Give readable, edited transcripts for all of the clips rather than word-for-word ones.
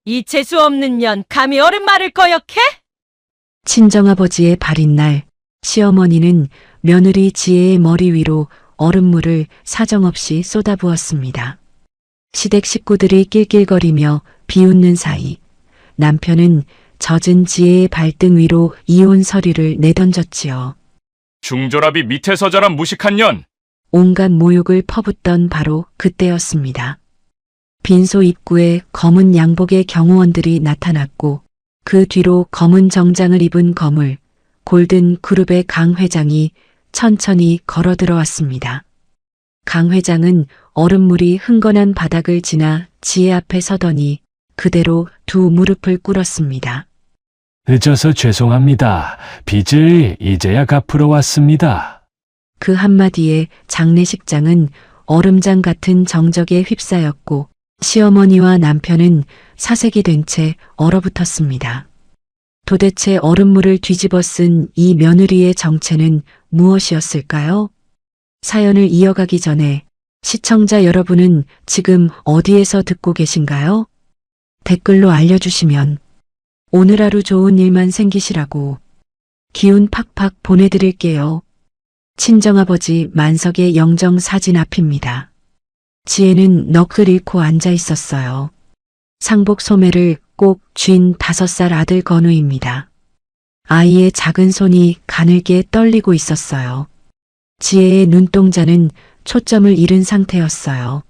이 재수 없는 년 감히 어른 말을 거역해? 친정아버지의 발인 날 시어머니는 며느리 지혜의 머리 위로 얼음물을 사정없이 쏟아부었습니다. 시댁 식구들이 낄낄거리며 비웃는 사이 남편은 젖은 지혜의 발등 위로 이혼 서류를 내던졌지요. 중졸합이 밑에서 자란 무식한 년! 온갖 모욕을 퍼붓던 바로 그때였습니다. 빈소 입구에 검은 양복의 경호원들이 나타났고 그 뒤로 검은 정장을 입은 거물, 골든 그룹의 강 회장이 천천히 걸어 들어왔습니다. 강 회장은 얼음물이 흥건한 바닥을 지나 지혜 앞에 서더니 그대로 두 무릎을 꿇었습니다. 늦어서 죄송합니다. 빚을 이제야 갚으러 왔습니다. 그 한마디에 장례식장은 얼음장 같은 정적에 휩싸였고 시어머니와 남편은 사색이 된 채 얼어붙었습니다. 도대체 얼음물을 뒤집어 쓴 이 며느리의 정체는 무엇이었을까요? 사연을 이어가기 전에 시청자 여러분은 지금 어디에서 듣고 계신가요? 댓글로 알려주시면 오늘 하루 좋은 일만 생기시라고 기운 팍팍 보내드릴게요. 친정아버지 만석의 영정 사진 앞입니다. 지혜는 넋을 잃고 앉아 있었어요. 상복 소매를 꼭 쥔 5살 아들 건우입니다. 아이의 작은 손이 가늘게 떨리고 있었어요. 지혜의 눈동자는 초점을 잃은 상태였어요.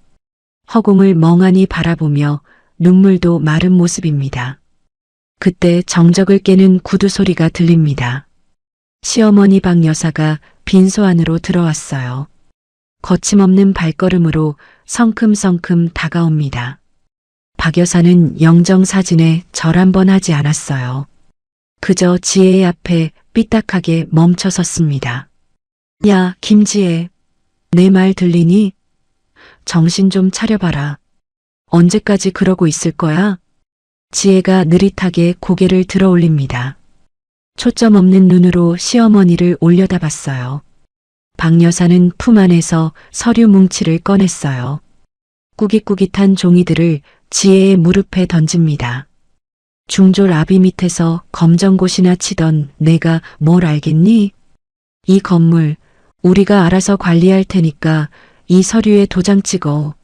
허공을 멍하니 바라보며 눈물도 마른 모습입니다. 그때 정적을 깨는 구두 소리가 들립니다. 시어머니 박 여사가 빈소 안으로 들어왔어요. 거침없는 발걸음으로 성큼성큼 다가옵니다. 박 여사는 영정 사진에 절 한 번 하지 않았어요. 그저 지혜의 앞에 삐딱하게 멈춰 섰습니다. 야, 김지혜. 내 말 들리니? 정신 좀 차려봐라. 언제까지 그러고 있을 거야? 지혜가 느릿하게 고개를 들어 올립니다. 초점 없는 눈으로 시어머니를 올려다봤어요. 박 여사는 품 안에서 서류 뭉치를 꺼냈어요. 꾸깃꾸깃한 종이들을 지혜의 무릎에 던집니다. 중졸 아비 밑에서 검정고시나 치던 내가 뭘 알겠니? 이 건물 우리가 알아서 관리할 테니까 이 서류에 도장 찍어.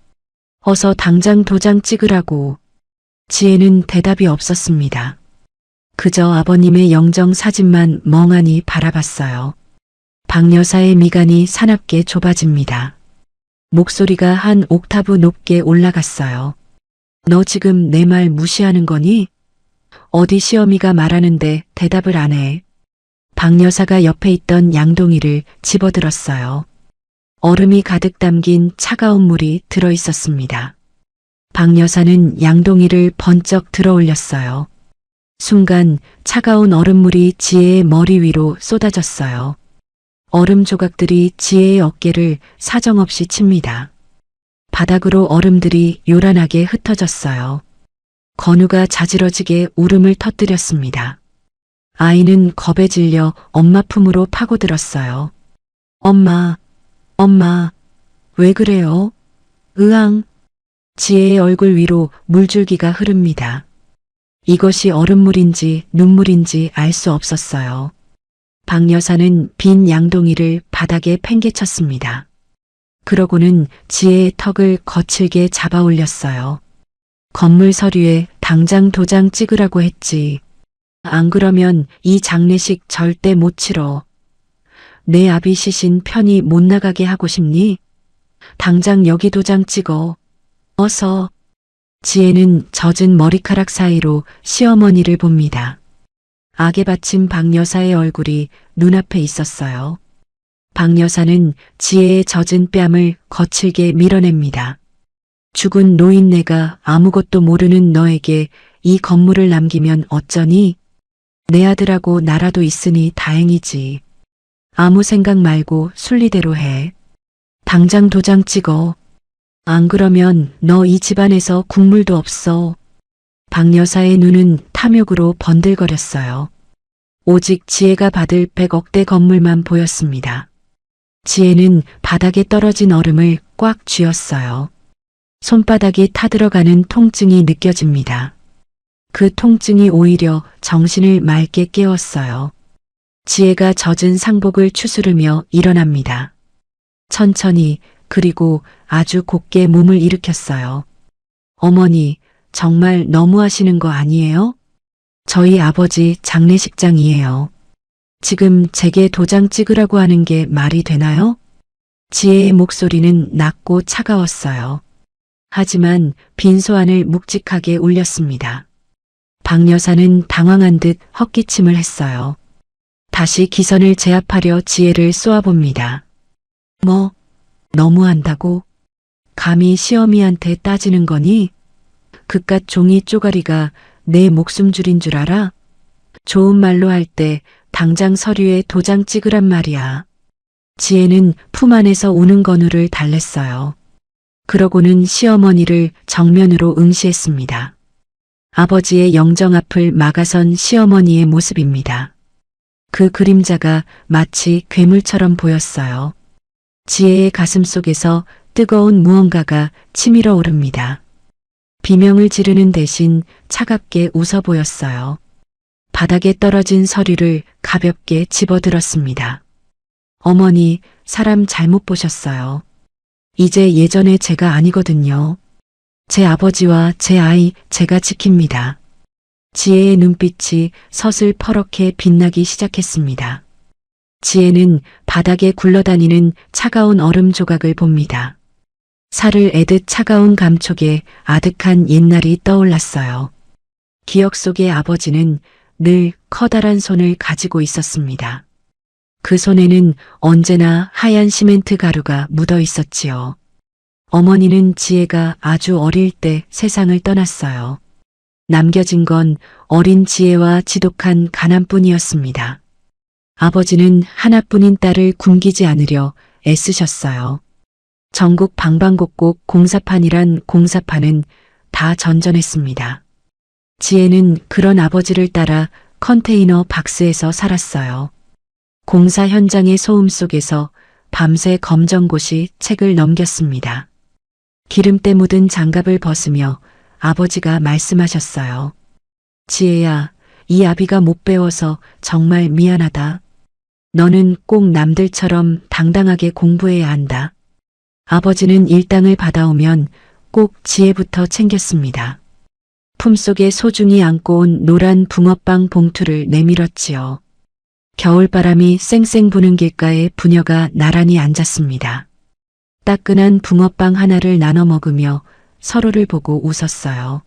어서 당장 도장 찍으라고. 지혜는 대답이 없었습니다. 그저 아버님의 영정 사진만 멍하니 바라봤어요. 박 여사의 미간이 사납게 좁아집니다. 목소리가 한 옥타브 높게 올라갔어요. 너 지금 내 말 무시하는 거니? 어디 시어미가 말하는데 대답을 안 해. 박 여사가 옆에 있던 양동이를 집어들었어요. 얼음이 가득 담긴 차가운 물이 들어 있었습니다. 박 여사는 양동이를 번쩍 들어 올렸어요. 순간 차가운 얼음물이 지혜의 머리 위로 쏟아졌어요. 얼음 조각들이 지혜의 어깨를 사정없이 칩니다. 바닥으로 얼음들이 요란하게 흩어졌어요. 건우가 자지러지게 울음을 터뜨렸습니다. 아이는 겁에 질려 엄마 품으로 파고들었어요. 엄마, 엄마, 왜 그래요? 으앙. 지혜의 얼굴 위로 물줄기가 흐릅니다. 이것이 얼음물인지 눈물인지 알 수 없었어요. 박 여사는 빈 양동이를 바닥에 팽개쳤습니다. 그러고는 지혜의 턱을 거칠게 잡아 올렸어요. 건물 서류에 당장 도장 찍으라고 했지. 안 그러면 이 장례식 절대 못 치러. 내 아비 시신 편히 못 나가게 하고 싶니? 당장 여기 도장 찍어. 어서. 지혜는 젖은 머리카락 사이로 시어머니를 봅니다. 악에 받친 박 여사의 얼굴이 눈앞에 있었어요. 박 여사는 지혜의 젖은 뺨을 거칠게 밀어냅니다. 죽은 노인네가 아무것도 모르는 너에게 이 건물을 남기면 어쩌니? 내 아들하고 나라도 있으니 다행이지. 아무 생각 말고 순리대로 해. 당장 도장 찍어. 안 그러면 너 이 집안에서 국물도 없어. 박 여사의 눈은 탐욕으로 번들거렸어요. 오직 지혜가 받을 100억대 건물만 보였습니다. 지혜는 바닥에 떨어진 얼음을 꽉 쥐었어요. 손바닥이 타들어가는 통증이 느껴집니다. 그 통증이 오히려 정신을 맑게 깨웠어요. 지혜가 젖은 상복을 추스르며 일어납니다. 천천히 그리고 아주 곱게 몸을 일으켰어요. 어머니, 정말 너무하시는 거 아니에요? 저희 아버지 장례식장이에요. 지금 제게 도장 찍으라고 하는 게 말이 되나요? 지혜의 목소리는 낮고 차가웠어요. 하지만 빈소 안을 묵직하게 울렸습니다. 박 여사는 당황한 듯 헛기침을 했어요. 다시 기선을 제압하려 지혜를 쏘아봅니다. 뭐, 너무한다고? 감히 시어미한테 따지는 거니? 그깟 종이 쪼가리가 내 목숨줄인 줄 알아? 좋은 말로 할 때 당장 서류에 도장 찍으란 말이야. 지혜는 품 안에서 우는 건우를 달랬어요. 그러고는 시어머니를 정면으로 응시했습니다. 아버지의 영정 앞을 막아선 시어머니의 모습입니다. 그 그림자가 마치 괴물처럼 보였어요. 지혜의 가슴 속에서 뜨거운 무언가가 치밀어 오릅니다. 비명을 지르는 대신 차갑게 웃어 보였어요. 바닥에 떨어진 서류를 가볍게 집어들었습니다. 어머니, 사람 잘못 보셨어요. 이제 예전의 제가 아니거든요. 제 아버지와 제 아이 제가 지킵니다. 지혜의 눈빛이 서슬 퍼렇게 빛나기 시작했습니다. 지혜는 바닥에 굴러다니는 차가운 얼음 조각을 봅니다. 살을 애듯 차가운 감촉에 아득한 옛날이 떠올랐어요. 기억 속의 아버지는 늘 커다란 손을 가지고 있었습니다. 그 손에는 언제나 하얀 시멘트 가루가 묻어 있었지요. 어머니는 지혜가 아주 어릴 때 세상을 떠났어요. 남겨진 건 어린 지혜와 지독한 가난뿐이었습니다. 아버지는 하나뿐인 딸을 굶기지 않으려 애쓰셨어요. 전국 방방곡곡 공사판이란 공사판은 다 전전했습니다. 지혜는 그런 아버지를 따라 컨테이너 박스에서 살았어요. 공사 현장의 소음 속에서 밤새 검정고시 책을 넘겼습니다. 기름때 묻은 장갑을 벗으며 아버지가 말씀하셨어요. 지혜야, 이 아비가 못 배워서 정말 미안하다. 너는 꼭 남들처럼 당당하게 공부해야 한다. 아버지는 일당을 받아오면 꼭 지혜부터 챙겼습니다. 품속에 소중히 안고 온 노란 붕어빵 봉투를 내밀었지요. 겨울바람이 쌩쌩 부는 길가에 부녀가 나란히 앉았습니다. 따끈한 붕어빵 하나를 나눠 먹으며 서로를 보고 웃었어요.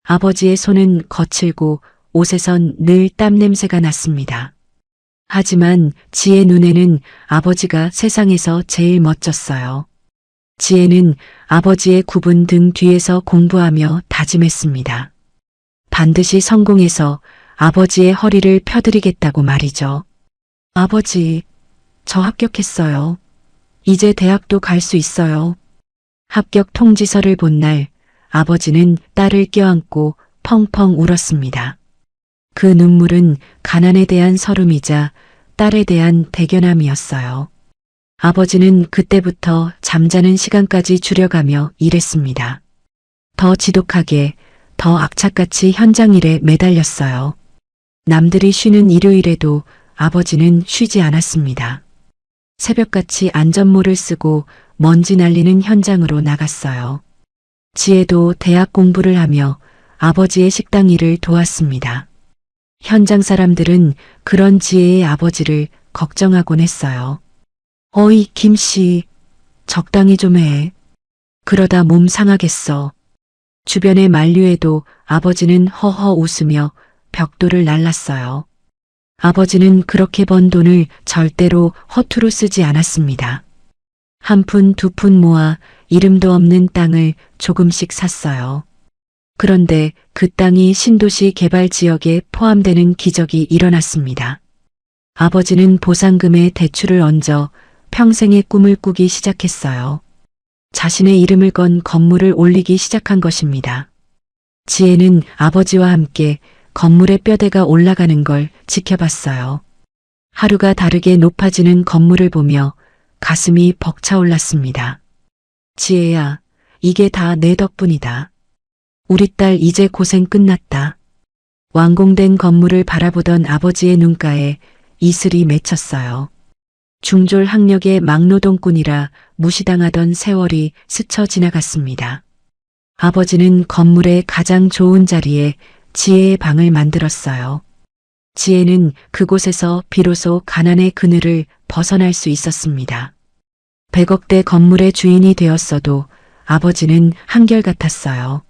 아버지의 손은 거칠고 옷에선 늘 땀 냄새가 났습니다. 하지만 지혜 눈에는 아버지가 세상에서 제일 멋졌어요. 지혜는 아버지의 굽은 등 뒤에서 공부하며 다짐했습니다. 반드시 성공해서 아버지의 허리를 펴드리겠다고 말이죠. 아버지, 저 합격했어요. 이제 대학도 갈 수 있어요. 합격 통지서를 본 날 아버지는 딸을 껴안고 펑펑 울었습니다. 그 눈물은 가난에 대한 서름이자 딸에 대한 대견함이었어요. 아버지는 그때부터 잠자는 시간까지 줄여가며 일했습니다. 더 지독하게, 더 악착같이 현장 일에 매달렸어요. 남들이 쉬는 일요일에도 아버지는 쉬지 않았습니다. 새벽같이 안전모를 쓰고 먼지 날리는 현장으로 나갔어요. 지혜도 대학 공부를 하며 아버지의 식당 일을 도왔습니다. 현장 사람들은 그런 지혜의 아버지를 걱정하곤 했어요. 어이, 김씨, 적당히 좀 해. 그러다 몸 상하겠어. 주변의 만류에도 아버지는 허허 웃으며 벽돌을 날랐어요. 아버지는 그렇게 번 돈을 절대로 허투루 쓰지 않았습니다. 한 푼, 두 푼 모아 이름도 없는 땅을 조금씩 샀어요. 그런데 그 땅이 신도시 개발 지역에 포함되는 기적이 일어났습니다. 아버지는 보상금에 대출을 얹어 평생의 꿈을 꾸기 시작했어요. 자신의 이름을 건 건물을 올리기 시작한 것입니다. 지혜는 아버지와 함께 건물의 뼈대가 올라가는 걸 지켜봤어요. 하루가 다르게 높아지는 건물을 보며 가슴이 벅차올랐습니다. 지혜야, 이게 다 내 덕분이다. 우리 딸 이제 고생 끝났다. 완공된 건물을 바라보던 아버지의 눈가에 이슬이 맺혔어요. 중졸 학력의 막노동꾼이라 무시당하던 세월이 스쳐 지나갔습니다. 아버지는 건물의 가장 좋은 자리에 지혜의 방을 만들었어요. 지혜는 그곳에서 비로소 가난의 그늘을 벗어날 수 있었습니다. 100억대 건물의 주인이 되었어도 아버지는 한결같았어요.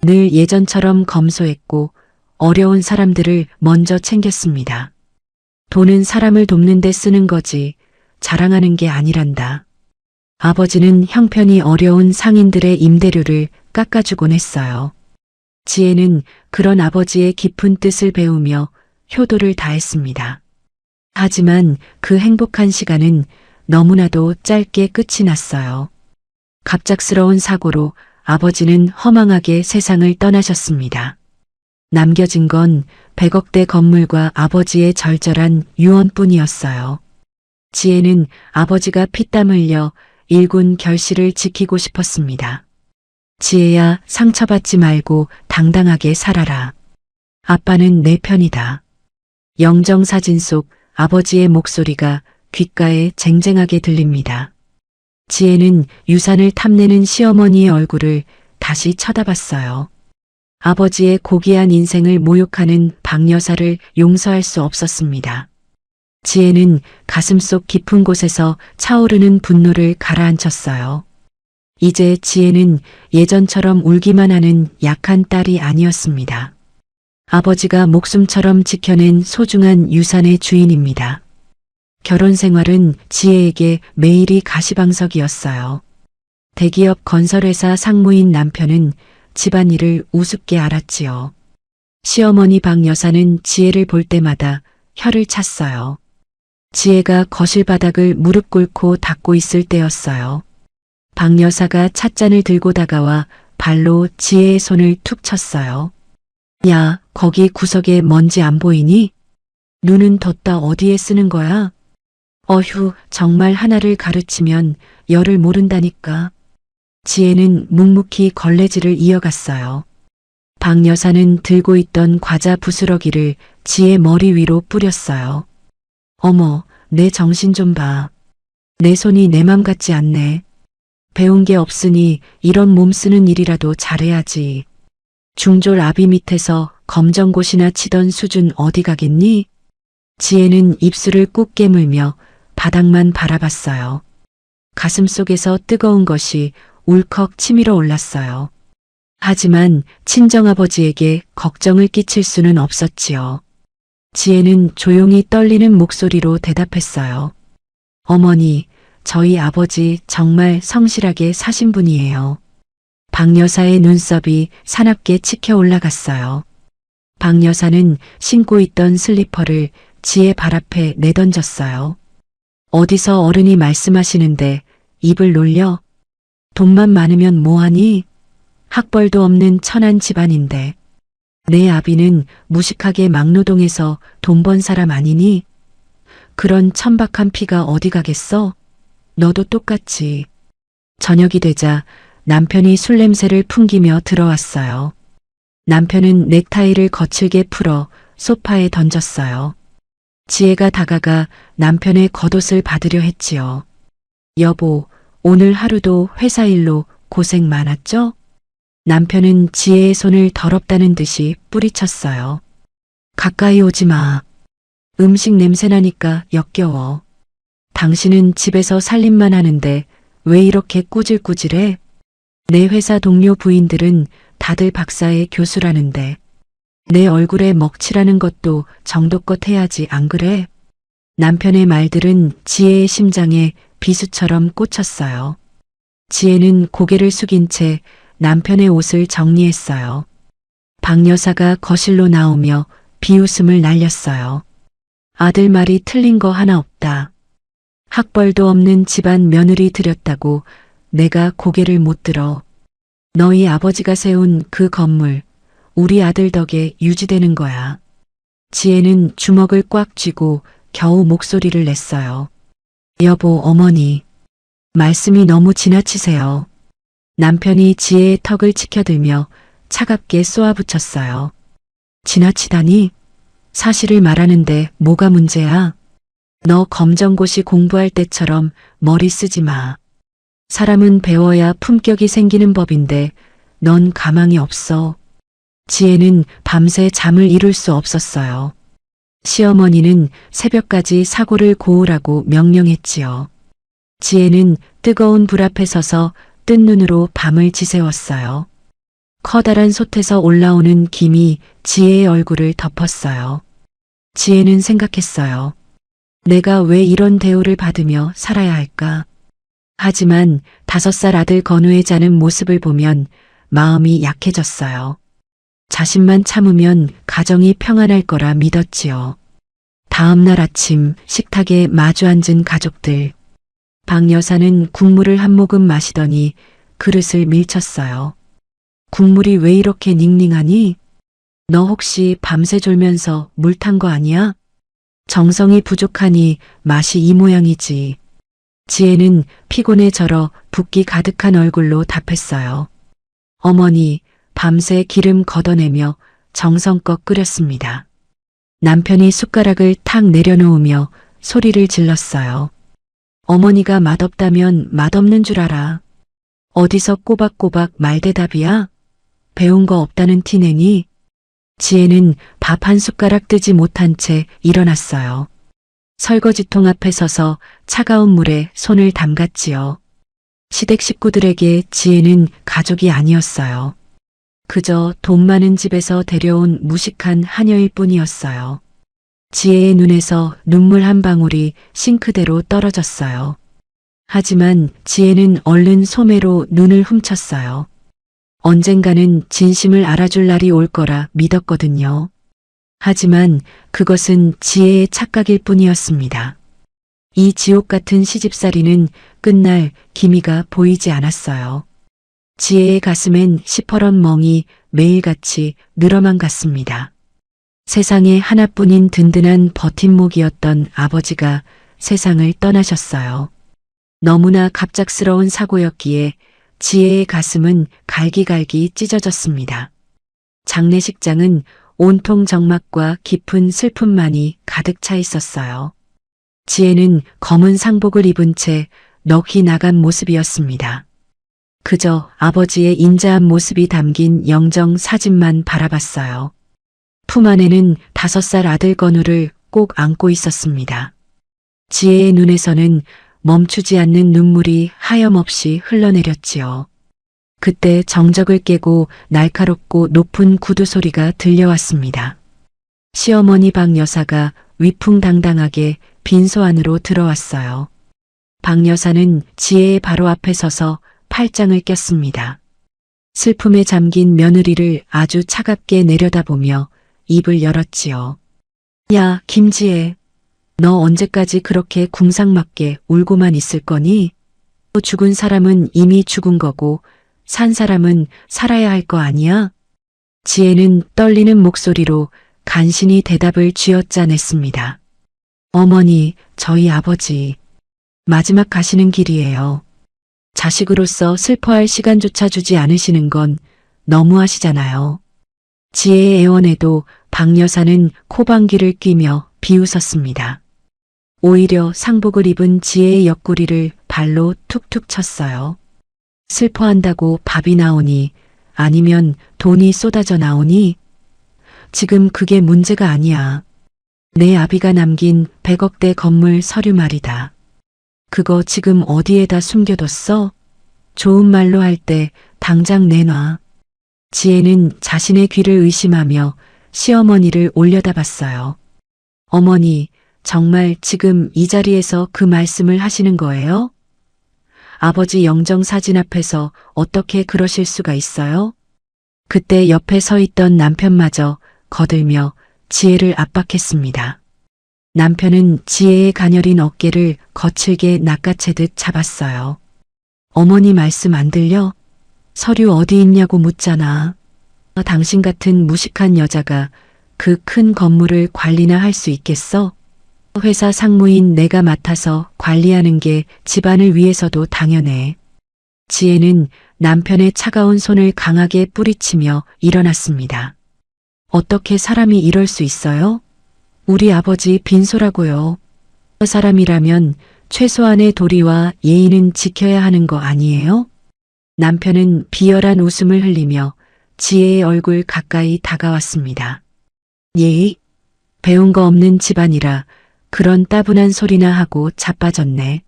늘 예전처럼 검소했고 어려운 사람들을 먼저 챙겼습니다. 돈은 사람을 돕는 데 쓰는 거지 자랑하는 게 아니란다. 아버지는 형편이 어려운 상인들의 임대료를 깎아주곤 했어요. 지혜는 그런 아버지의 깊은 뜻을 배우며 효도를 다했습니다. 하지만 그 행복한 시간은 너무나도 짧게 끝이 났어요. 갑작스러운 사고로 아버지는 허망하게 세상을 떠나셨습니다. 남겨진 건 100억대 건물과 아버지의 절절한 유언뿐이었어요. 지혜는 아버지가 피땀 흘려 일군 결실을 지키고 싶었습니다. 지혜야, 상처받지 말고 당당하게 살아라. 아빠는 내 편이다. 영정사진 속 아버지의 목소리가 귓가에 쟁쟁하게 들립니다. 지혜는 유산을 탐내는 시어머니의 얼굴을 다시 쳐다봤어요. 아버지의 고귀한 인생을 모욕하는 박 여사를 용서할 수 없었습니다. 지혜는 가슴속 깊은 곳에서 차오르는 분노를 가라앉혔어요. 이제 지혜는 예전처럼 울기만 하는 약한 딸이 아니었습니다. 아버지가 목숨처럼 지켜낸 소중한 유산의 주인입니다. 결혼 생활은 지혜에게 매일이 가시방석이었어요. 대기업 건설회사 상무인 남편은 집안일을 우습게 알았지요. 시어머니 박 여사는 지혜를 볼 때마다 혀를 찼어요. 지혜가 거실 바닥을 무릎 꿇고 닦고 있을 때였어요. 박 여사가 찻잔을 들고 다가와 발로 지혜의 손을 툭 쳤어요. 야, 거기 구석에 먼지 안 보이니? 눈은 뒀다 어디에 쓰는 거야? 어휴, 정말 하나를 가르치면 열을 모른다니까. 지혜는 묵묵히 걸레질을 이어갔어요. 박 여사는 들고 있던 과자 부스러기를 지혜 머리 위로 뿌렸어요. 어머, 내 정신 좀 봐. 내 손이 내 맘 같지 않네. 배운 게 없으니 이런 몸 쓰는 일이라도 잘해야지. 중졸 아비 밑에서 검정고시나 치던 수준 어디 가겠니? 지혜는 입술을 꾹 깨물며 바닥만 바라봤어요. 가슴속에서 뜨거운 것이 울컥 치밀어 올랐어요. 하지만 친정아버지에게 걱정을 끼칠 수는 없었지요. 지혜는 조용히 떨리는 목소리로 대답했어요. 어머니, 저희 아버지 정말 성실하게 사신 분이에요. 박 여사의 눈썹이 사납게 치켜 올라갔어요. 박 여사는 신고 있던 슬리퍼를 지혜 발 앞에 내던졌어요. 어디서 어른이 말씀하시는데 입을 놀려? 돈만 많으면 뭐하니? 학벌도 없는 천한 집안인데. 내 아비는 무식하게 막노동해서 돈 번 사람 아니니? 그런 천박한 피가 어디 가겠어? 너도 똑같이. 저녁이 되자 남편이 술 냄새를 풍기며 들어왔어요. 남편은 넥타이를 거칠게 풀어 소파에 던졌어요. 지혜가 다가가 남편의 겉옷을 받으려 했지요. 여보, 오늘 하루도 회사 일로 고생 많았죠? 남편은 지혜의 손을 더럽다는 듯이 뿌리쳤어요. 가까이 오지 마. 음식 냄새 나니까 역겨워. 당신은 집에서 살림만 하는데 왜 이렇게 꾸질꾸질해? 내 회사 동료 부인들은 다들 박사의 교수라는데 내 얼굴에 먹칠하는 것도 정도껏 해야지 안 그래? 남편의 말들은 지혜의 심장에 비수처럼 꽂혔어요. 지혜는 고개를 숙인 채 남편의 옷을 정리했어요. 박 여사가 거실로 나오며 비웃음을 날렸어요. 아들 말이 틀린 거 하나 없다. 학벌도 없는 집안 며느리 들였다고 내가 고개를 못 들어. 너희 아버지가 세운 그 건물, 우리 아들 덕에 유지되는 거야. 지혜는 주먹을 꽉 쥐고 겨우 목소리를 냈어요. 여보, 어머니. 말씀이 너무 지나치세요. 남편이 지혜의 턱을 치켜들며 차갑게 쏘아붙였어요. 지나치다니? 사실을 말하는데 뭐가 문제야? 너 검정고시 공부할 때처럼 머리 쓰지 마. 사람은 배워야 품격이 생기는 법인데 넌 가망이 없어. 지혜는 밤새 잠을 이룰 수 없었어요. 시어머니는 새벽까지 사고를 고우라고 명령했지요. 지혜는 뜨거운 불 앞에 서서 뜬 눈으로 밤을 지새웠어요. 커다란 솥에서 올라오는 김이 지혜의 얼굴을 덮었어요. 지혜는 생각했어요. 내가 왜 이런 대우를 받으며 살아야 할까? 하지만 5살 아들 건우의 자는 모습을 보면 마음이 약해졌어요. 자신만 참으면 가정이 평안할 거라 믿었지요. 다음 날 아침 식탁에 마주 앉은 가족들. 박 여사는 국물을 한 모금 마시더니 그릇을 밀쳤어요. 국물이 왜 이렇게 닝닝하니? 너 혹시 밤새 졸면서 물 탄 거 아니야? 정성이 부족하니 맛이 이 모양이지. 지혜는 피곤에 절어 붓기 가득한 얼굴로 답했어요. 어머니, 밤새 기름 걷어내며 정성껏 끓였습니다. 남편이 숟가락을 탁 내려놓으며 소리를 질렀어요. 어머니가 맛없다면 맛없는 줄 알아. 어디서 꼬박꼬박 말대답이야? 배운 거 없다는 티내니? 지혜는 밥 한 숟가락 뜨지 못한 채 일어났어요. 설거지통 앞에 서서 차가운 물에 손을 담갔지요. 시댁 식구들에게 지혜는 가족이 아니었어요. 그저 돈 많은 집에서 데려온 무식한 하녀일 뿐이었어요. 지혜의 눈에서 눈물 한 방울이 싱크대로 떨어졌어요. 하지만 지혜는 얼른 소매로 눈을 훔쳤어요. 언젠가는 진심을 알아줄 날이 올 거라 믿었거든요. 하지만 그것은 지혜의 착각일 뿐이었습니다. 이 지옥 같은 시집살이는 끝날 기미가 보이지 않았어요. 지혜의 가슴엔 시퍼런 멍이 매일같이 늘어만 갔습니다. 세상에 하나뿐인 든든한 버팀목이었던 아버지가 세상을 떠나셨어요. 너무나 갑작스러운 사고였기에 지혜의 가슴은 갈기갈기 찢어졌습니다. 장례식장은 온통 적막과 깊은 슬픔만이 가득 차 있었어요. 지혜는 검은 상복을 입은 채 넋이 나간 모습이었습니다. 그저 아버지의 인자한 모습이 담긴 영정 사진만 바라봤어요. 품 안에는 5살 아들 건우를 꼭 안고 있었습니다. 지혜의 눈에서는 멈추지 않는 눈물이 하염없이 흘러내렸지요. 그때 정적을 깨고 날카롭고 높은 구두 소리가 들려왔습니다. 시어머니 박 여사가 위풍당당하게 빈소 안으로 들어왔어요. 박 여사는 지혜의 바로 앞에 서서 팔짱을 꼈습니다. 슬픔에 잠긴 며느리를 아주 차갑게 내려다보며 입을 열었지요. 야, 김지혜. 너 언제까지 그렇게 궁상맞게 울고만 있을 거니? 죽은 사람은 이미 죽은 거고 산 사람은 살아야 할 거 아니야? 지혜는 떨리는 목소리로 간신히 대답을 쥐어짜냈습니다. 어머니, 저희 아버지 마지막 가시는 길이에요. 자식으로서 슬퍼할 시간조차 주지 않으시는 건 너무하시잖아요. 지혜의 애원에도 박 여사는 코방귀를 뀌며 비웃었습니다. 오히려 상복을 입은 지혜의 옆구리를 발로 툭툭 쳤어요. 슬퍼한다고 밥이 나오니 아니면 돈이 쏟아져 나오니? 지금 그게 문제가 아니야. 내 아비가 남긴 100억대 건물 서류 말이다. 그거 지금 어디에다 숨겨뒀어? 좋은 말로 할 때 당장 내놔. 지혜는 자신의 귀를 의심하며 시어머니를 올려다봤어요. 어머니, 정말 지금 이 자리에서 그 말씀을 하시는 거예요? 아버지 영정 사진 앞에서 어떻게 그러실 수가 있어요? 그때 옆에 서 있던 남편마저 거들며 지혜를 압박했습니다. 남편은 지혜의 가녀린 어깨를 거칠게 낚아채듯 잡았어요. 어머니 말씀 안 들려? 서류 어디 있냐고 묻잖아. 당신 같은 무식한 여자가 그 큰 건물을 관리나 할 수 있겠어? 회사 상무인 내가 맡아서 관리하는 게 집안을 위해서도 당연해. 지혜는 남편의 차가운 손을 강하게 뿌리치며 일어났습니다. 어떻게 사람이 이럴 수 있어요? 우리 아버지 빈소라고요. 사람이라면 최소한의 도리와 예의는 지켜야 하는 거 아니에요? 남편은 비열한 웃음을 흘리며 지혜의 얼굴 가까이 다가왔습니다. 예의? 배운 거 없는 집안이라 그런 따분한 소리나 하고 자빠졌네.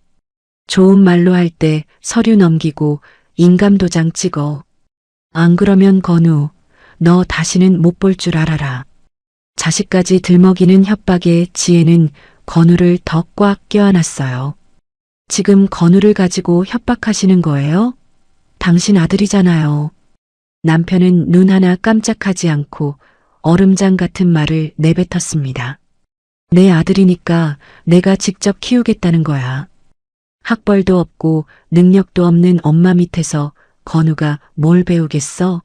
좋은 말로 할 때 서류 넘기고 인감도장 찍어. 안 그러면 건우, 너 다시는 못 볼 줄 알아라. 자식까지 들먹이는 협박에 지혜는 건우를 더 꽉 껴안았어요. 지금 건우를 가지고 협박하시는 거예요? 당신 아들이잖아요. 남편은 눈 하나 깜짝하지 않고 얼음장 같은 말을 내뱉었습니다. 내 아들이니까 내가 직접 키우겠다는 거야. 학벌도 없고 능력도 없는 엄마 밑에서 건우가 뭘 배우겠어?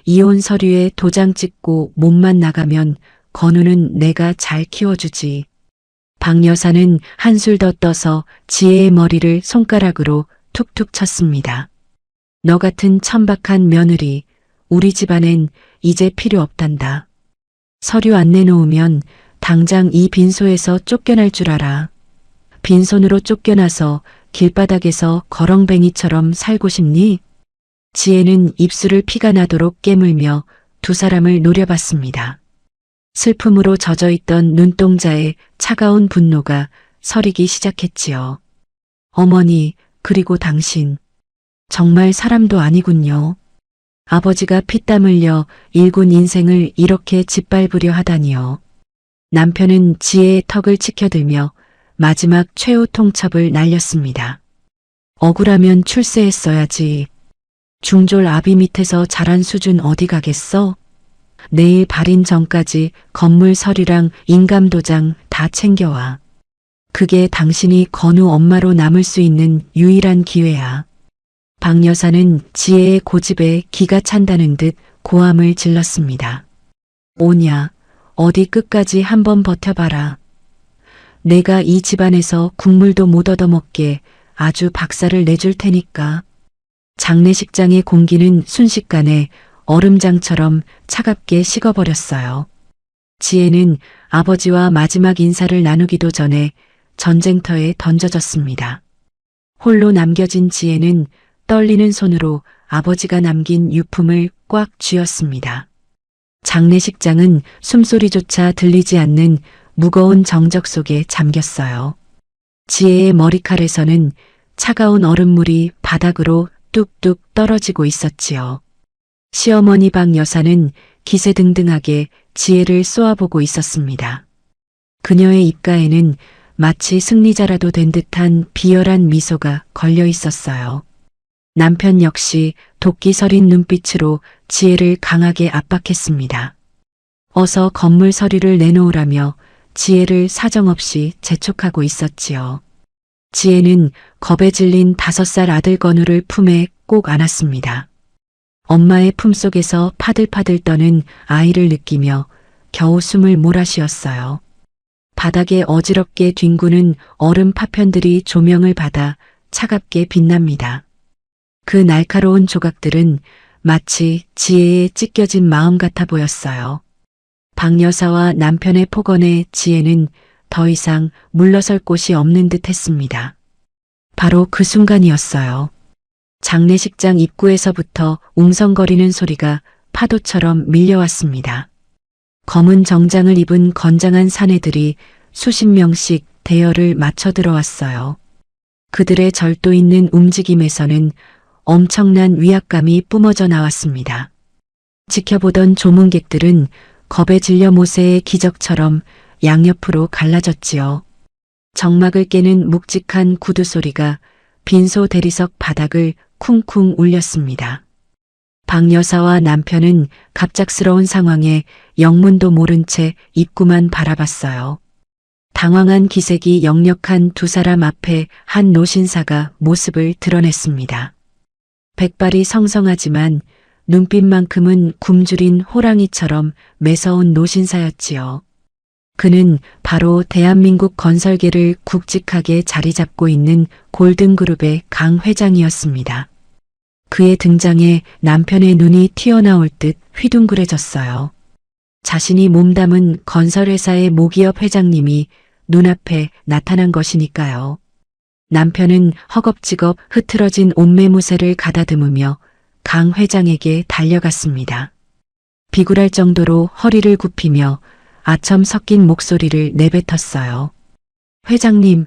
이혼 서류에 도장 찍고 몸만 나가면 건우는 내가 잘 키워주지. 박 여사는 한술 더 떠서 지혜의 머리를 손가락으로 툭툭 쳤습니다. 너 같은 천박한 며느리, 우리 집안엔 이제 필요 없단다. 서류 안 내놓으면 당장 이 빈소에서 쫓겨날 줄 알아. 빈손으로 쫓겨나서 길바닥에서 거렁뱅이처럼 살고 싶니? 지혜는 입술을 피가 나도록 깨물며 두 사람을 노려봤습니다. 슬픔으로 젖어있던 눈동자에 차가운 분노가 서리기 시작했지요. 어머니, 그리고 당신. 정말 사람도 아니군요. 아버지가 피땀 흘려 일군 인생을 이렇게 짓밟으려 하다니요. 남편은 지혜의 턱을 치켜들며 마지막 최후 통첩을 날렸습니다. 억울하면 출세했어야지. 중졸 아비 밑에서 자란 수준 어디 가겠어? 내일 발인 전까지 건물 서류랑 인감도장 다 챙겨와. 그게 당신이 건우 엄마로 남을 수 있는 유일한 기회야. 박 여사는 지혜의 고집에 기가 찬다는 듯 고함을 질렀습니다. 오냐, 어디 끝까지 한번 버텨봐라. 내가 이 집안에서 국물도 못 얻어먹게 아주 박살을 내줄 테니까. 장례식장의 공기는 순식간에 얼음장처럼 차갑게 식어버렸어요. 지혜는 아버지와 마지막 인사를 나누기도 전에 전쟁터에 던져졌습니다. 홀로 남겨진 지혜는 떨리는 손으로 아버지가 남긴 유품을 꽉 쥐었습니다. 장례식장은 숨소리조차 들리지 않는 무거운 정적 속에 잠겼어요. 지혜의 머리칼에서는 차가운 얼음물이 바닥으로 뚝뚝 떨어지고 있었지요. 시어머니 박 여사는 기세등등하게 지혜를 쏘아보고 있었습니다. 그녀의 입가에는 마치 승리자라도 된 듯한 비열한 미소가 걸려 있었어요. 남편 역시 도끼 서린 눈빛으로 지혜를 강하게 압박했습니다. 어서 건물 서류를 내놓으라며 지혜를 사정없이 재촉하고 있었지요. 지혜는 겁에 질린 5살 아들 건우를 품에 꼭 안았습니다. 엄마의 품속에서 파들파들 떠는 아이를 느끼며 겨우 숨을 몰아쉬었어요. 바닥에 어지럽게 뒹구는 얼음 파편들이 조명을 받아 차갑게 빛납니다. 그 날카로운 조각들은 마치 지혜의 찢겨진 마음 같아 보였어요. 박 여사와 남편의 폭언에 지혜는 더 이상 물러설 곳이 없는 듯 했습니다. 바로 그 순간이었어요. 장례식장 입구에서부터 웅성거리는 소리가 파도처럼 밀려왔습니다. 검은 정장을 입은 건장한 사내들이 수십 명씩 대열을 맞춰 들어왔어요. 그들의 절도 있는 움직임에서는 엄청난 위압감이 뿜어져 나왔습니다. 지켜보던 조문객들은 겁에 질려 모세의 기적처럼 양옆으로 갈라졌지요. 정막을 깨는 묵직한 구두 소리가 빈소 대리석 바닥을 쿵쿵 울렸습니다. 박 여사와 남편은 갑작스러운 상황에 영문도 모른 채 입구만 바라봤어요. 당황한 기색이 역력한 두 사람 앞에 한 노신사가 모습을 드러냈습니다. 백발이 성성하지만 눈빛만큼은 굶주린 호랑이처럼 매서운 노신사였지요. 그는 바로 대한민국 건설계를 굵직하게 자리 잡고 있는 골든그룹의 강 회장이었습니다. 그의 등장에 남편의 눈이 튀어나올 듯 휘둥그레졌어요. 자신이 몸담은 건설회사의 모기업 회장님이 눈앞에 나타난 것이니까요. 남편은 허겁지겁 흐트러진 옷매무새를 가다듬으며 강 회장에게 달려갔습니다. 비굴할 정도로 허리를 굽히며 아첨 섞인 목소리를 내뱉었어요. 회장님,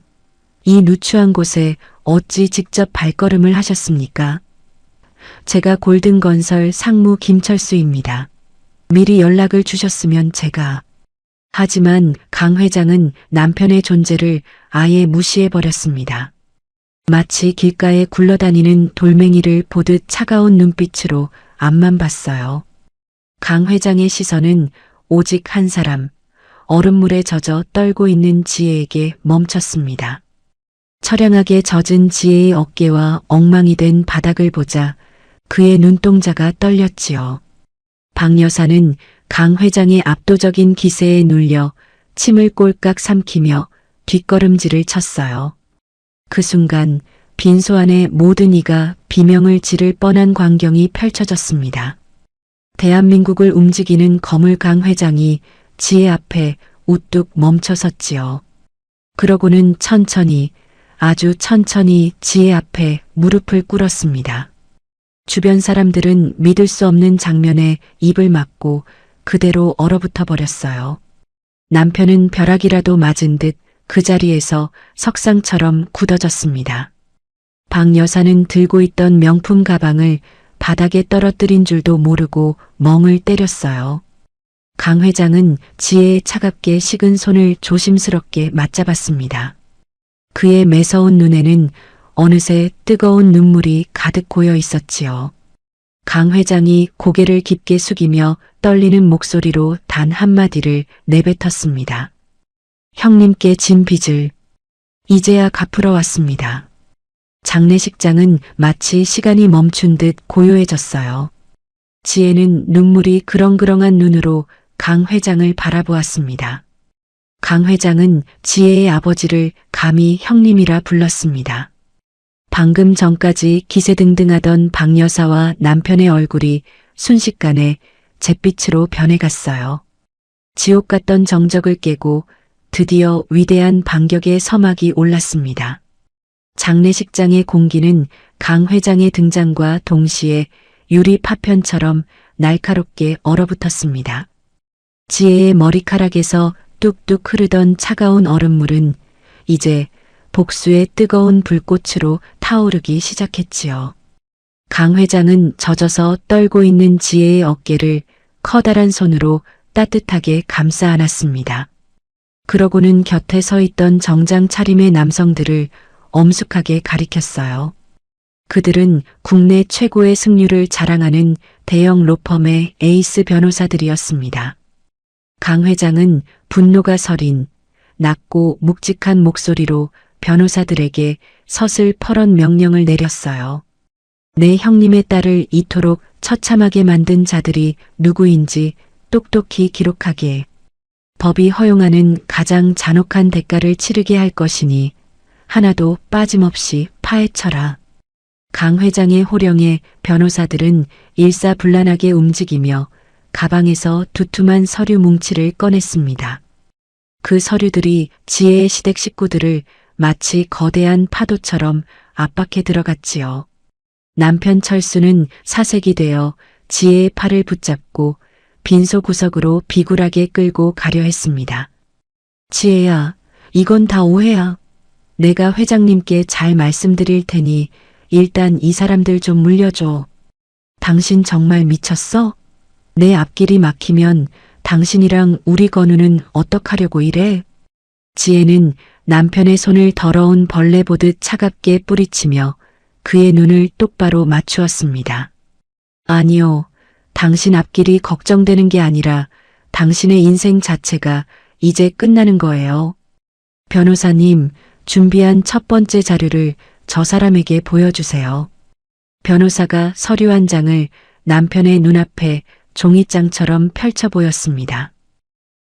이 누추한 곳에 어찌 직접 발걸음을 하셨습니까? 제가 골든건설 상무 김철수입니다. 미리 연락을 주셨으면 제가... 하지만 강 회장은 남편의 존재를 아예 무시해버렸습니다. 마치 길가에 굴러다니는 돌멩이를 보듯 차가운 눈빛으로 앞만 봤어요. 강 회장의 시선은 오직 한 사람, 얼음물에 젖어 떨고 있는 지혜에게 멈췄습니다. 처량하게 젖은 지혜의 어깨와 엉망이 된 바닥을 보자 그의 눈동자가 떨렸지요. 박 여사는 강 회장의 압도적인 기세에 눌려 침을 꼴깍 삼키며 뒷걸음질을 쳤어요. 그 순간 빈소 안의 모든 이가 비명을 지를 뻔한 광경이 펼쳐졌습니다. 대한민국을 움직이는 거물 강 회장이 지혜 앞에 우뚝 멈춰섰지요. 그러고는 천천히, 아주 천천히 지혜 앞에 무릎을 꿇었습니다. 주변 사람들은 믿을 수 없는 장면에 입을 막고 그대로 얼어붙어 버렸어요. 남편은 벼락이라도 맞은 듯 그 자리에서 석상처럼 굳어졌습니다. 박 여사는 들고 있던 명품 가방을 바닥에 떨어뜨린 줄도 모르고 멍을 때렸어요. 강 회장은 지혜의 차갑게 식은 손을 조심스럽게 맞잡았습니다. 그의 매서운 눈에는 어느새 뜨거운 눈물이 가득 고여 있었지요. 강 회장이 고개를 깊게 숙이며 떨리는 목소리로 단 한마디를 내뱉었습니다. 형님께 진 빚을 이제야 갚으러 왔습니다. 장례식장은 마치 시간이 멈춘 듯 고요해졌어요. 지혜는 눈물이 그렁그렁한 눈으로 강 회장을 바라보았습니다. 강 회장은 지혜의 아버지를 감히 형님이라 불렀습니다. 방금 전까지 기세등등하던 박 여사와 남편의 얼굴이 순식간에 잿빛으로 변해갔어요. 지옥 같던 정적을 깨고 드디어 위대한 반격의 서막이 올랐습니다. 장례식장의 공기는 강 회장의 등장과 동시에 유리 파편처럼 날카롭게 얼어붙었습니다. 지혜의 머리카락에서 뚝뚝 흐르던 차가운 얼음물은 이제 복수의 뜨거운 불꽃으로 타오르기 시작했지요. 강 회장은 젖어서 떨고 있는 지혜의 어깨를 커다란 손으로 따뜻하게 감싸 안았습니다. 그러고는 곁에 서 있던 정장 차림의 남성들을 엄숙하게 가리켰어요. 그들은 국내 최고의 승률을 자랑하는 대형 로펌의 에이스 변호사들이었습니다. 강 회장은 분노가 서린 낮고 묵직한 목소리로 변호사들에게 서슬퍼런 명령을 내렸어요. 내 형님의 딸을 이토록 처참하게 만든 자들이 누구인지 똑똑히 기록하게. 법이 허용하는 가장 잔혹한 대가를 치르게 할 것이니 하나도 빠짐없이 파헤쳐라. 강 회장의 호령에 변호사들은 일사불란하게 움직이며 가방에서 두툼한 서류 뭉치를 꺼냈습니다. 그 서류들이 지혜의 시댁 식구들을 마치 거대한 파도처럼 압박해 들어갔지요. 남편 철수는 사색이 되어 지혜의 팔을 붙잡고 빈소 구석으로 비굴하게 끌고 가려 했습니다. 지혜야, 이건 다 오해야. 내가 회장님께 잘 말씀드릴 테니 일단 이 사람들 좀 물려줘. 당신 정말 미쳤어? 내 앞길이 막히면 당신이랑 우리 건우는 어떡하려고 이래? 지혜는 남편의 손을 더러운 벌레 보듯 차갑게 뿌리치며 그의 눈을 똑바로 맞추었습니다. 아니요. 당신 앞길이 걱정되는 게 아니라 당신의 인생 자체가 이제 끝나는 거예요. 변호사님, 준비한 첫 번째 자료를 저 사람에게 보여주세요. 변호사가 서류 한 장을 남편의 눈앞에 종이장처럼 펼쳐 보였습니다.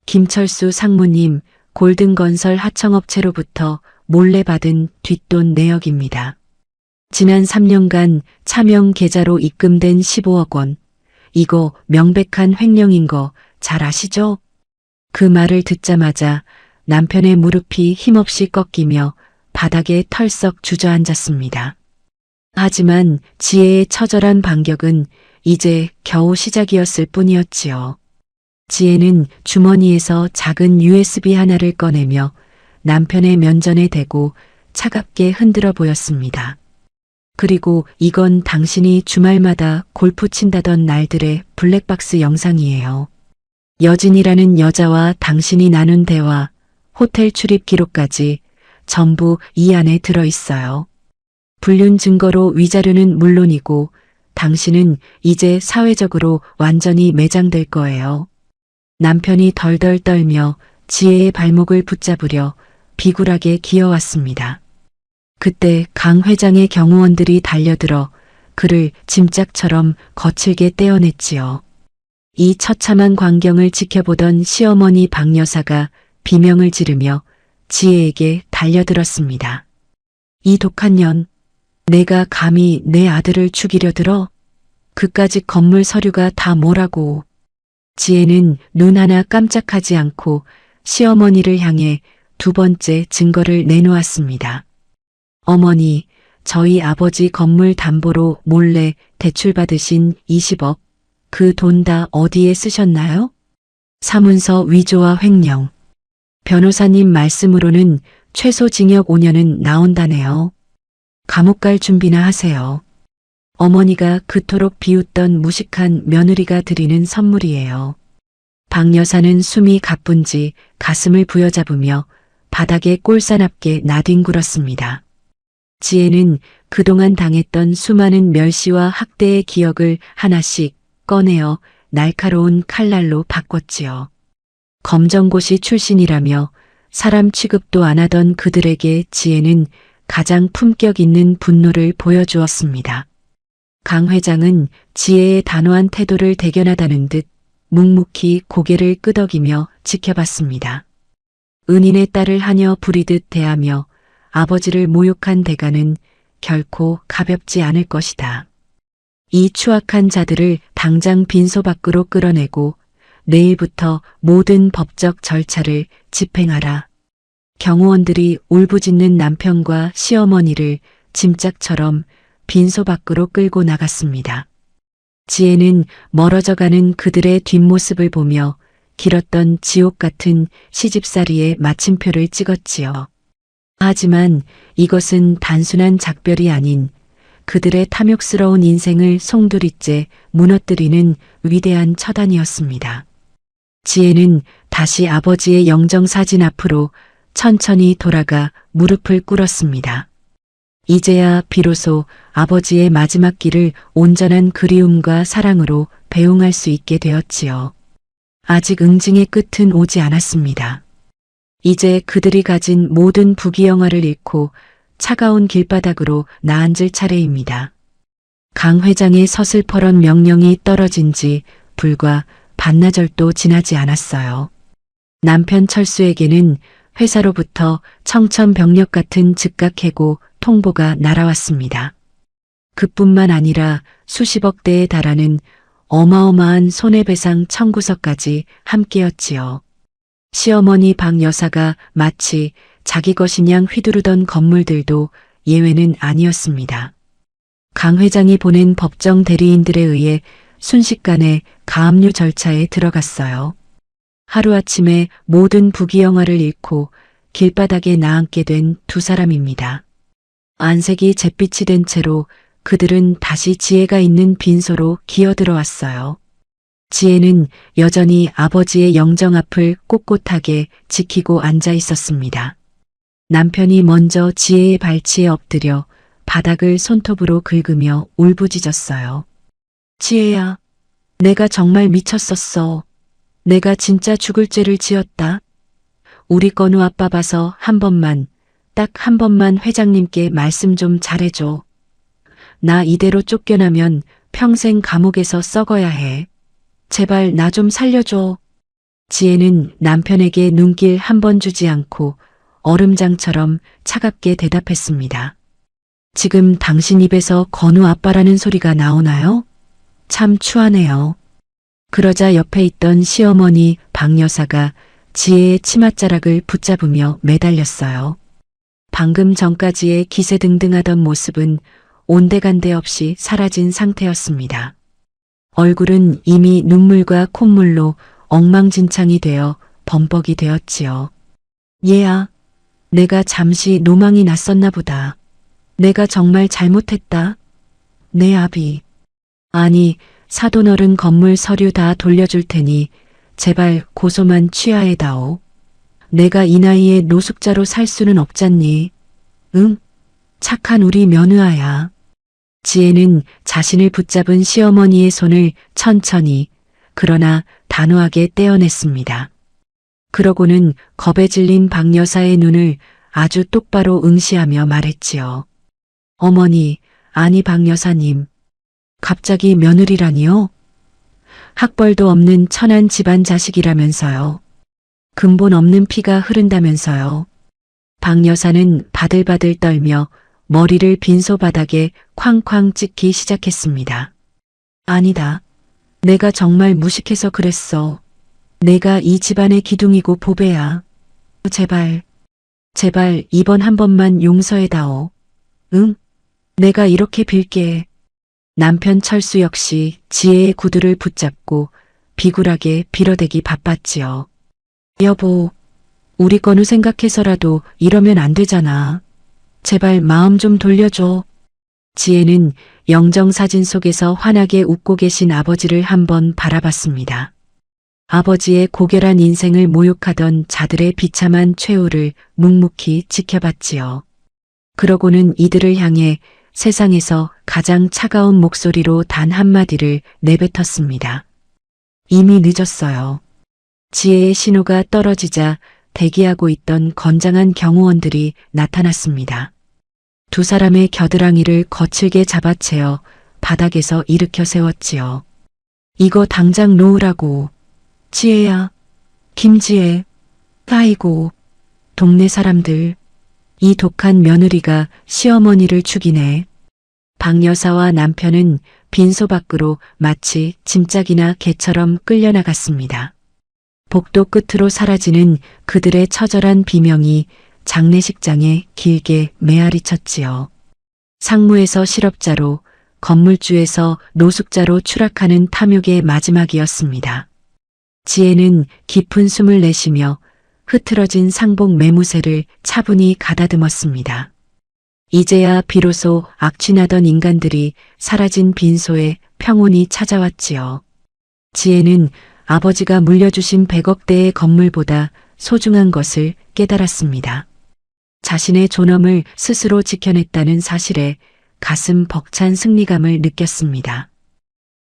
김철수 상무님, 골든건설 하청업체로부터 몰래 받은 뒷돈 내역입니다. 지난 3년간 차명 계좌로 입금된 15억 원. 이거 명백한 횡령인 거 잘 아시죠? 그 말을 듣자마자 남편의 무릎이 힘없이 꺾이며 바닥에 털썩 주저앉았습니다. 하지만 지혜의 처절한 반격은 이제 겨우 시작이었을 뿐이었지요. 지혜는 주머니에서 작은 USB 하나를 꺼내며 남편의 면전에 대고 차갑게 흔들어 보였습니다. 그리고 이건 당신이 주말마다 골프 친다던 날들의 블랙박스 영상이에요. 여진이라는 여자와 당신이 나눈 대화, 호텔 출입 기록까지 전부 이 안에 들어 있어요. 불륜 증거로 위자료는 물론이고 당신은 이제 사회적으로 완전히 매장될 거예요. 남편이 덜덜 떨며 지혜의 발목을 붙잡으려 비굴하게 기어왔습니다. 그때 강 회장의 경호원들이 달려들어 그를 짐짝처럼 거칠게 떼어냈지요. 이 처참한 광경을 지켜보던 시어머니 박 여사가 비명을 지르며 지혜에게 달려들었습니다. 이 독한 년, 내가 감히 내 아들을 죽이려 들어? 그까짓 건물 서류가 다 뭐라고. 지혜는 눈 하나 깜짝하지 않고 시어머니를 향해 두 번째 증거를 내놓았습니다. 어머니, 저희 아버지 건물 담보로 몰래 대출받으신 20억, 그 돈 다 어디에 쓰셨나요? 사문서 위조와 횡령. 변호사님 말씀으로는 최소 징역 5년은 나온다네요. 감옥 갈 준비나 하세요. 어머니가 그토록 비웃던 무식한 며느리가 드리는 선물이에요. 박 여사는 숨이 가쁜지 가슴을 부여잡으며 바닥에 꼴사납게 나뒹굴었습니다. 지혜는 그동안 당했던 수많은 멸시와 학대의 기억을 하나씩 꺼내어 날카로운 칼날로 바꿨지요. 검정고시 출신이라며 사람 취급도 안 하던 그들에게 지혜는 가장 품격 있는 분노를 보여주었습니다. 강 회장은 지혜의 단호한 태도를 대견하다는 듯 묵묵히 고개를 끄덕이며 지켜봤습니다. 은인의 딸을 하녀 부리듯 대하며 아버지를 모욕한 대가는 결코 가볍지 않을 것이다. 이 추악한 자들을 당장 빈소 밖으로 끌어내고 내일부터 모든 법적 절차를 집행하라. 경호원들이 울부짖는 남편과 시어머니를 짐짝처럼 빈소 밖으로 끌고 나갔습니다. 지혜는 멀어져가는 그들의 뒷모습을 보며 길었던 지옥 같은 시집살이의 마침표를 찍었지요. 하지만 이것은 단순한 작별이 아닌 그들의 탐욕스러운 인생을 송두리째 무너뜨리는 위대한 처단이었습니다. 지혜는 다시 아버지의 영정사진 앞으로 천천히 돌아가 무릎을 꿇었습니다. 이제야 비로소 아버지의 마지막 길을 온전한 그리움과 사랑으로 배웅할 수 있게 되었지요. 아직 응징의 끝은 오지 않았습니다. 이제 그들이 가진 모든 부귀영화를 잃고 차가운 길바닥으로 나앉을 차례입니다. 강 회장의 서슬퍼런 명령이 떨어진 지 불과 반나절도 지나지 않았어요. 남편 철수에게는 회사로부터 청천벽력 같은 즉각 해고 통보가 날아왔습니다. 그뿐만 아니라 수십억 대에 달하는 어마어마한 손해배상 청구서까지 함께였지요. 시어머니 박 여사가 마치 자기 것이냥 휘두르던 건물들도 예외는 아니었습니다. 강 회장이 보낸 법정 대리인들에 의해 순식간에 가압류 절차에 들어갔어요. 하루아침에 모든 부귀영화를 잃고 길바닥에 나앉게 된 두 사람입니다. 안색이 잿빛이 된 채로 그들은 다시 지혜가 있는 빈소로 기어들어왔어요. 지혜는 여전히 아버지의 영정 앞을 꼿꼿하게 지키고 앉아 있었습니다. 남편이 먼저 지혜의 발치에 엎드려 바닥을 손톱으로 긁으며 울부짖었어요. 지혜야, 내가 정말 미쳤었어. 내가 진짜 죽을 죄를 지었다. 우리 건우 아빠 봐서 한 번만, 딱 한 번만 회장님께 말씀 좀 잘해줘. 나 이대로 쫓겨나면 평생 감옥에서 썩어야 해. 제발 나 좀 살려줘. 지혜는 남편에게 눈길 한 번 주지 않고 얼음장처럼 차갑게 대답했습니다. 지금 당신 입에서 건우 아빠라는 소리가 나오나요? 참 추하네요. 그러자 옆에 있던 시어머니 박 여사가 지혜의 치맛자락을 붙잡으며 매달렸어요. 방금 전까지의 기세등등하던 모습은 온데간데 없이 사라진 상태였습니다. 얼굴은 이미 눈물과 콧물로 엉망진창이 되어 범벅이 되었지요. 얘야, 내가 잠시 노망이 났었나 보다. 내가 정말 잘못했다. 내 아비. 아니, 사돈어른 건물 서류 다 돌려줄 테니 제발 고소만 취하해다오. 내가 이 나이에 노숙자로 살 수는 없잖니. 응? 착한 우리 며느아야. 지혜는 자신을 붙잡은 시어머니의 손을 천천히 그러나 단호하게 떼어냈습니다. 그러고는 겁에 질린 박 여사의 눈을 아주 똑바로 응시하며 말했지요. 어머니, 아니 박 여사님. 갑자기 며느리라니요? 학벌도 없는 천한 집안 자식이라면서요. 근본 없는 피가 흐른다면서요. 박 여사는 바들바들 떨며 머리를 빈소 바닥에 쾅쾅 찍기 시작했습니다. 아니다. 내가 정말 무식해서 그랬어. 내가 이 집안의 기둥이고 보배야. 제발, 제발 이번 한 번만 용서해다오. 응? 내가 이렇게 빌게. 남편 철수 역시 지혜의 구두를 붙잡고 비굴하게 빌어대기 바빴지요. 여보, 우리 건우 생각해서라도 이러면 안 되잖아. 제발 마음 좀 돌려줘. 지혜는 영정사진 속에서 환하게 웃고 계신 아버지를 한번 바라봤습니다. 아버지의 고결한 인생을 모욕하던 자들의 비참한 최후를 묵묵히 지켜봤지요. 그러고는 이들을 향해 세상에서 가장 차가운 목소리로 단 한마디를 내뱉었습니다. 이미 늦었어요. 지혜의 신호가 떨어지자 대기하고 있던 건장한 경호원들이 나타났습니다. 두 사람의 겨드랑이를 거칠게 잡아채어 바닥에서 일으켜 세웠지요. 이거 당장 놓으라고. 지혜야, 김지혜, 아이고, 동네 사람들. 이 독한 며느리가 시어머니를 죽이네. 박 여사와 남편은 빈소 밖으로 마치 짐짝이나 개처럼 끌려나갔습니다. 복도 끝으로 사라지는 그들의 처절한 비명이 장례식장에 길게 메아리 쳤지요. 상무에서 실업자로, 건물주에서 노숙자로 추락하는 탐욕의 마지막이었습니다. 지혜는 깊은 숨을 내쉬며 흐트러진 상복 매무새를 차분히 가다듬었습니다. 이제야 비로소 악취나던 인간들이 사라진 빈소에 평온이 찾아왔지요. 지혜는 아버지가 물려주신 100억대의 건물보다 소중한 것을 깨달았습니다. 자신의 존엄을 스스로 지켜냈다는 사실에 가슴 벅찬 승리감을 느꼈습니다.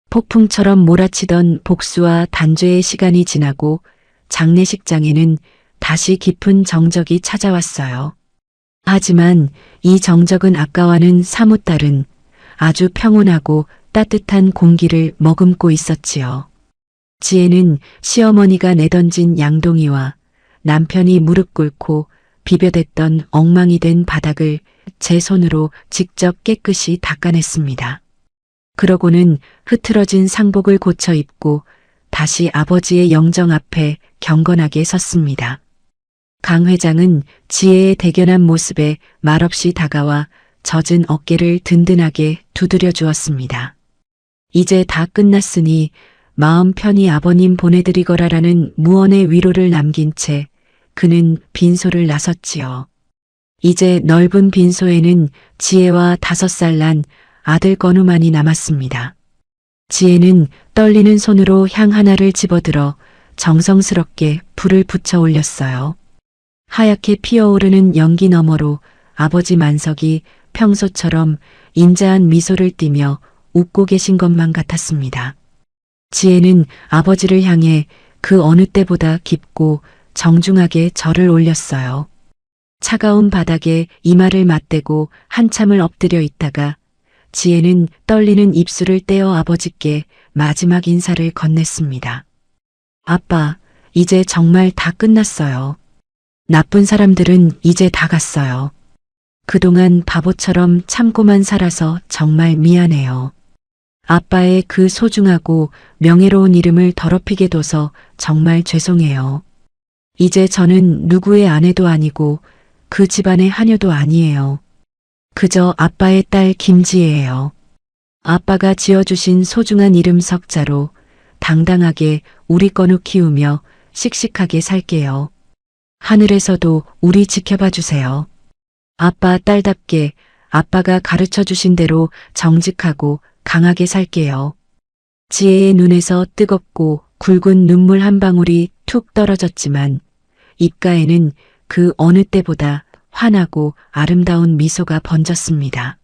폭풍처럼 몰아치던 복수와 단죄의 시간이 지나고 장례식장에는 다시 깊은 정적이 찾아왔어요. 하지만 이 정적은 아까와는 사뭇 다른 아주 평온하고 따뜻한 공기를 머금고 있었지요. 지혜는 시어머니가 내던진 양동이와 남편이 무릎 꿇고 비벼댔던 엉망이 된 바닥을 제 손으로 직접 깨끗이 닦아냈습니다. 그러고는 흐트러진 상복을 고쳐 입고 다시 아버지의 영정 앞에 경건하게 섰습니다. 강 회장은 지혜의 대견한 모습에 말없이 다가와 젖은 어깨를 든든하게 두드려 주었습니다. 이제 다 끝났으니 마음 편히 아버님 보내드리거라라는 무언의 위로를 남긴 채 그는 빈소를 나섰지요. 이제 넓은 빈소에는 지혜와 5살 난 아들 건우만이 남았습니다. 지혜는 떨리는 손으로 향 하나를 집어들어 정성스럽게 불을 붙여 올렸어요. 하얗게 피어오르는 연기 너머로 아버지 만석이 평소처럼 인자한 미소를 띠며 웃고 계신 것만 같았습니다. 지혜는 아버지를 향해 그 어느 때보다 깊고 정중하게 절을 올렸어요. 차가운 바닥에 이마를 맞대고 한참을 엎드려 있다가 지혜는 떨리는 입술을 떼어 아버지께 마지막 인사를 건넸습니다. 아빠, 이제 정말 다 끝났어요. 나쁜 사람들은 이제 다 갔어요. 그동안 바보처럼 참고만 살아서 정말 미안해요. 아빠의 그 소중하고 명예로운 이름을 더럽히게 둬서 정말 죄송해요. 이제 저는 누구의 아내도 아니고 그 집안의 하녀도 아니에요. 그저 아빠의 딸 김지혜예요. 아빠가 지어주신 소중한 이름 석자로 당당하게 우리 건우 키우며 씩씩하게 살게요. 하늘에서도 우리 지켜봐 주세요. 아빠 딸답게 아빠가 가르쳐 주신 대로 정직하고 강하게 살게요. 지혜의 눈에서 뜨겁고 굵은 눈물 한 방울이 툭 떨어졌지만 입가에는 그 어느 때보다 환하고 아름다운 미소가 번졌습니다.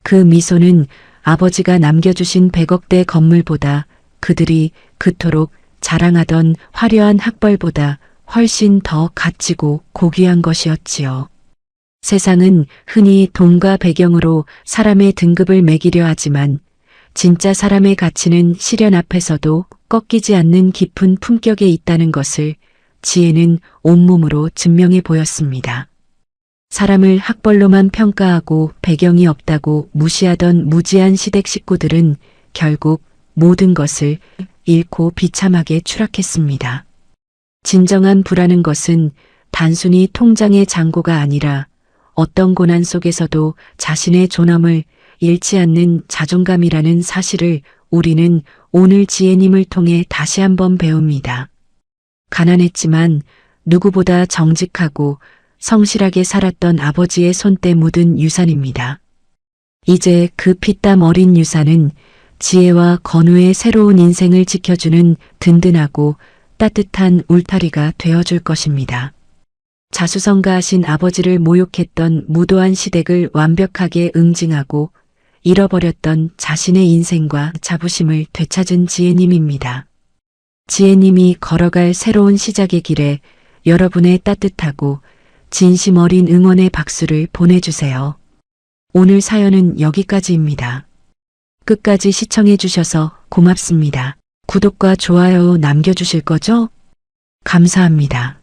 그 미소는 아버지가 남겨주신 100억대 건물보다 그들이 그토록 자랑하던 화려한 학벌보다 훨씬 더 값지고 고귀한 것이었지요. 세상은 흔히 돈과 배경으로 사람의 등급을 매기려 하지만 진짜 사람의 가치는 시련 앞에서도 꺾이지 않는 깊은 품격에 있다는 것을 지혜는 온몸으로 증명해 보였습니다. 사람을 학벌로만 평가하고 배경이 없다고 무시하던 무지한 시댁 식구들은 결국 모든 것을 잃고 비참하게 추락했습니다. 진정한 부라는 것은 단순히 통장의 잔고가 아니라 어떤 고난 속에서도 자신의 존엄을 잃지 않는 자존감이라는 사실을 우리는 오늘 지혜님을 통해 다시 한번 배웁니다. 가난했지만 누구보다 정직하고 성실하게 살았던 아버지의 손때 묻은 유산입니다. 이제 그 피땀 어린 유산은 지혜와 건우의 새로운 인생을 지켜주는 든든하고 따뜻한 울타리가 되어줄 것입니다. 자수성가하신 아버지를 모욕했던 무도한 시댁을 완벽하게 응징하고 잃어버렸던 자신의 인생과 자부심을 되찾은 지혜님입니다. 지혜님이 걸어갈 새로운 시작의 길에 여러분의 따뜻하고 진심 어린 응원의 박수를 보내주세요. 오늘 사연은 여기까지입니다. 끝까지 시청해 주셔서 고맙습니다. 구독과 좋아요 남겨주실 거죠? 감사합니다.